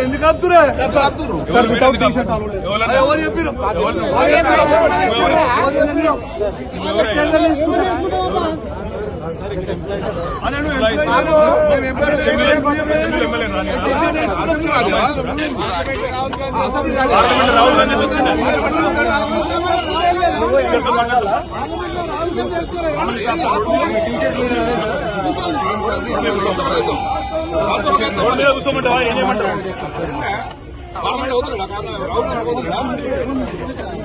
ఎందుకు వస్తురే sir without T shirt ఎవరు చెప్పారు రాహుల్ గాంధీ కూర్చోమంటావా ఏం చేయమంటావు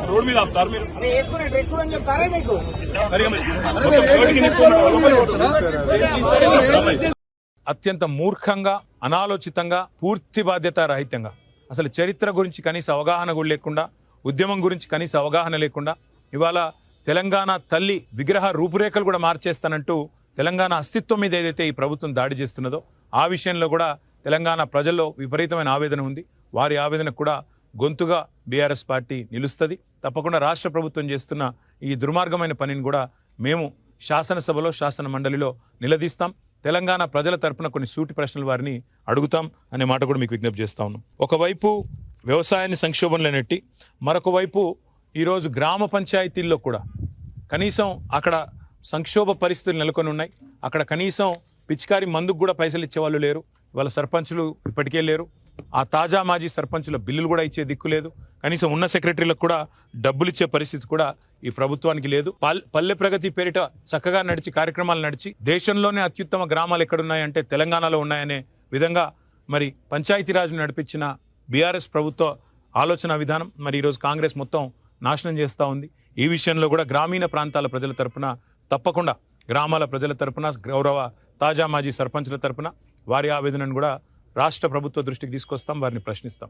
రోడ్ మీద ఆపుతారు మీరు అత్యంత మూర్ఖంగా అనాలోచితంగా పూర్తి బాధ్యత రహితంగా అసలు చరిత్ర గురించి కనీస అవగాహన కూడా లేకుండా ఉద్యమం గురించి కనీస అవగాహన లేకుండా ఇవాళ తెలంగాణ తల్లి విగ్రహ రూపురేఖలు కూడా మార్చేస్తానంటూ తెలంగాణ అస్తిత్వం మీద ఏదైతే ఈ ప్రభుత్వం దాడి చేస్తున్నదో ఆ విషయంలో కూడా తెలంగాణ ప్రజల్లో విపరీతమైన ఆవేదన ఉంది. వారి ఆవేదనకు కూడా గొంతుగా బీఆర్ఎస్ పార్టీ నిలుస్తుంది. తప్పకుండా రాష్ట్ర ప్రభుత్వం చేస్తున్న ఈ దుర్మార్గమైన పనిని కూడా మేము శాసనసభలో శాసన మండలిలో నిలదీస్తాం. తెలంగాణ ప్రజల తరపున కొన్ని సూటి ప్రశ్నలు వారిని అడుగుతాం అనే మాట కూడా మీకు విజ్ఞప్తి చేస్తా ఉన్నాం. ఒకవైపు వ్యవసాయాన్ని సంక్షోభంలో నెట్టి మరొక వైపు ఈరోజు గ్రామ పంచాయతీల్లో కూడా కనీసం అక్కడ సంక్షోభ పరిస్థితులు నెలకొని ఉన్నాయి. అక్కడ కనీసం పిచికారి మందుకు కూడా పైసలు ఇచ్చేవాళ్ళు లేరు. వాళ్ళ సర్పంచులు ఇప్పటికే లేరు. ఆ తాజా మాజీ సర్పంచుల బిల్లులు కూడా ఇచ్చే దిక్కు లేదు. కనీసం ఉన్న సెక్రటరీలకు కూడా డబ్బులు ఇచ్చే పరిస్థితి కూడా ఈ ప్రభుత్వానికి లేదు. పల్లె ప్రగతి పేరిట చక్కగా నడిచి కార్యక్రమాలు నడిచి దేశంలోనే అత్యుత్తమ గ్రామాలు ఎక్కడున్నాయంటే తెలంగాణలో ఉన్నాయనే విధంగా మరి పంచాయతీరాజ్ను నడిపించిన బీఆర్ఎస్ ప్రభుత్వ ఆలోచన విధానం మరి ఈరోజు కాంగ్రెస్ మొత్తం నాశనం చేస్తూ ఉంది. ఈ విషయంలో కూడా గ్రామీణ ప్రాంతాల ప్రజల తరపున తప్పకుండా గ్రామాల ప్రజల తరపున గౌరవ తాజా మాజీ సర్పంచుల తరపున వారి ఆవేదనను కూడా రాష్ట్ర ప్రభుత్వ దృష్టికి తీసుకొస్తాం. వారిని ప్రశ్నిస్తాం.